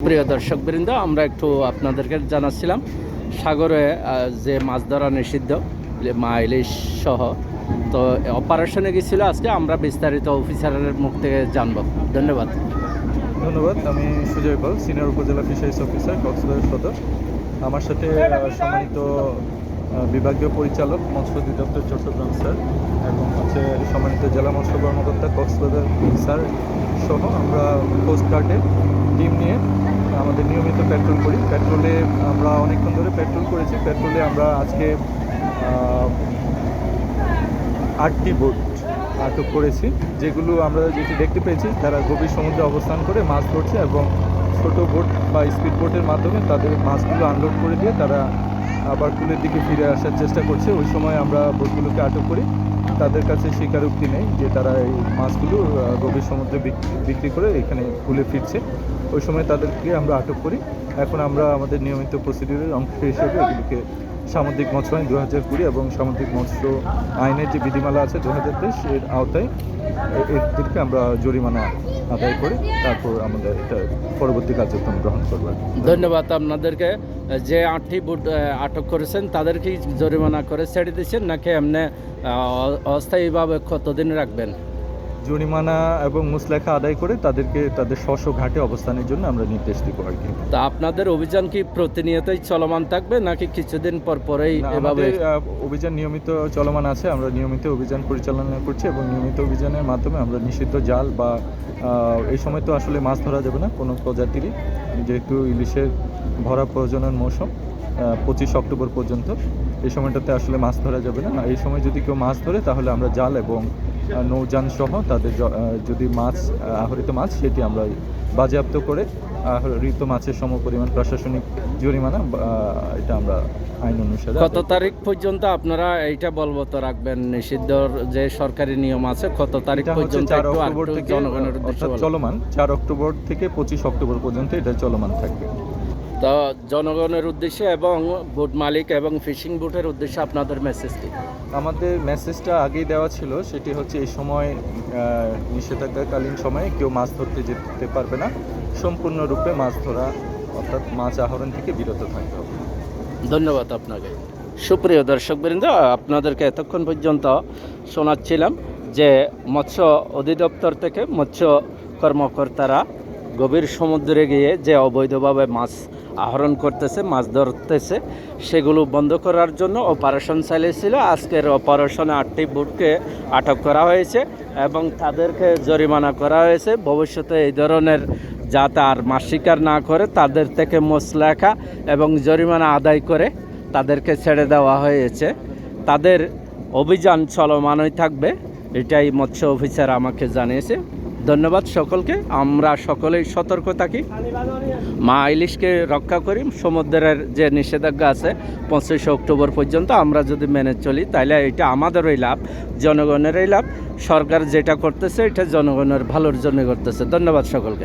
সুপ্রিয় দর্শকবৃন্দ, আমরা একটু আপনাদেরকে জানাচ্ছিলাম সাগরে যে মাছ ধরা নিষিদ্ধ, মা ইলিশ সহ। তো অপারেশনে গেছিল আজকে, আমরা বিস্তারিত অফিসারের মুখ থেকে জানবো। ধন্যবাদ। আমি সুজয় পাল, সিনিয়র উপজেলা ফিশারিজ অফিসার, কক্সবাজার সদর। আমার সাথে সম্মানিত বিভাগীয় পরিচালক মৎস্য অধিদপ্তর চট্টগ্রাম স্যার এবং সম্মানিত জেলা মৎস্য কর্মকর্তা কক্সবাজার স্যার সহ আমরা কোস্টগার্ডের টিম নিয়ে আমাদের নিয়মিত পেট্রোল করি। পেট্রোলে আমরা অনেকক্ষণ ধরে পেট্রোল করেছি। পেট্রোলে আমরা আজকে 8টি বোট আটক করেছি, যেগুলো আমরা যেটি দেখতে পেয়েছি তারা গভীর সমুদ্রে অবস্থান করে মাছ ধরছে এবং ছোট বোট বা স্পিড বোটের মাধ্যমে তাদের মাছগুলো আনলোড করে দিয়ে তারা আবার কুলের দিকে ফিরে আসার চেষ্টা করছে। ওই সময় আমরা বোটগুলোকে আটক করি। তাদের কাছে স্বীকারোক্তি নেই যে তারা এই মাছগুলো গভীর সমুদ্রে বিক্রি করে এখানে কুলে ফিরছে। ওই সময় তাদেরকে আমরা আটক করি। এখন আমরা আমাদের নিয়মিত প্রসিডিউরের অংশ হিসেবে এগুলোকে সামুদ্রিক মৎস্য আইন 2020 এবং সামুদ্রিক মৎস্য আইনের যে বিধিমালা আছে 2023 এর আওতায় এদেরকে আমরা জরিমানা আদায় করে তারপর আমাদের এটা পরবর্তী কার্যক্রম গ্রহণ করব। ধন্যবাদ আপনাদেরকে। যে 8টি বোট আটক করেছেন তাদেরকে জরিমানা করে ছেড়ে দিচ্ছেন, নাকি এমনি অস্থায়ীভাবে কতদিন রাখবেন? জরিমানা এবং মুচলেখা আদায় করে তাদেরকে তাদের স্ব ঘাটে অবস্থানের জন্য আমরা নির্দেশ দিব আর কি। তা আপনাদের অভিযান কি প্রতিনিয়তই চলমান থাকবে, নাকি কিছুদিন পর পরেই এভাবে? অভিযান নিয়মিত চলমান আছে। আমরা নিয়মিত অভিযান পরিচালনা করছি এবং নিয়মিত অভিযানের মাধ্যমে আমরা নিষিদ্ধ জাল বা এই সময় তো আসলে মাছ ধরা যাবে না কোনো প্রজাতিরই, যেহেতু ইলিশের ভরা প্রজনন মৌসুম 25 অক্টোবর পর্যন্ত। এই সময়টাতে আসলে মাছ ধরা যাবে না। এই সময় যদি কেউ মাছ ধরে তাহলে আমরা জাল এবং নৌযান সহ তাদের যদি মাছ আহরিত মাছ সেটি আমরা বাজেয়াপ্ত করে আহরিত মাছের সমপরিমাণ প্রশাসনিক জরিমানা এটা আমরা আইন অনুসারে। কত তারিখ পর্যন্ত আপনারা এইটা বলবৎ রাখবেন? নিষিদ্ধর যে সরকারি নিয়ম আছে কত তারিখ পর্যন্ত? 4 অক্টোবর থেকে চলমান, 4 অক্টোবর থেকে 25 অক্টোবর পর্যন্ত এটা চলমান থাকবে। তো জনগণের উদ্দেশ্যে এবং বোট মালিক এবং ফিশিং বোটের উদ্দেশ্যে আপনাদের মেসেজটি? আমাদের মেসেজটা আগেই দেওয়া ছিল, সেটি হচ্ছে এই সময় নিষেধাজ্ঞাকালীন সময়ে কেউ মাছ ধরতে যেতে পারবে না। সম্পূর্ণরূপে মাছ ধরা অর্থাৎ মাছ আহরণ থেকে বিরত থাকতে হবে। ধন্যবাদ আপনাকে। সুপ্রিয় দর্শকবৃন্দ, আপনাদেরকে এতক্ষণ পর্যন্ত শোনাচ্ছিলাম যে মৎস্য অধিদপ্তর থেকে মৎস্য কর্মকর্তারা গভীর সমুদ্রে গিয়ে যে অবৈধভাবে মাছ আহরণ করতেছে, মাছ ধরতেছে, সেগুলো বন্ধ করার জন্য অপারেশন চালিয়েছিল। আজকের অপারেশনে 8টি বোটকে আটক করা হয়েছে এবং তাদেরকে জরিমানা করা হয়েছে। ভবিষ্যতে এই ধরনের যাতে আর মাছ শিকার না করে তাদের থেকে মুচলেখা এবং জরিমানা আদায় করে তাদেরকে ছেড়ে দেওয়া হয়েছে। তাদের অভিযান চলমানই থাকবে, এটাই মৎস্য অফিসার আমাকে জানিয়েছে। ধন্যবাদ সকলকে। আমরা সকলেই সতর্ক থাকি, মা ইলিশকে রক্ষা করি। সমুদ্রের যে নিষেধাজ্ঞা আছে 25 অক্টোবর পর্যন্ত আমরা যদি মেনে চলি তাহলে এটা আমাদেরই লাভ, জনগণেরই লাভ। সরকার যেটা করতেছে এটা জনগণের ভালোর জন্য করতেছে। ধন্যবাদ সকলকে।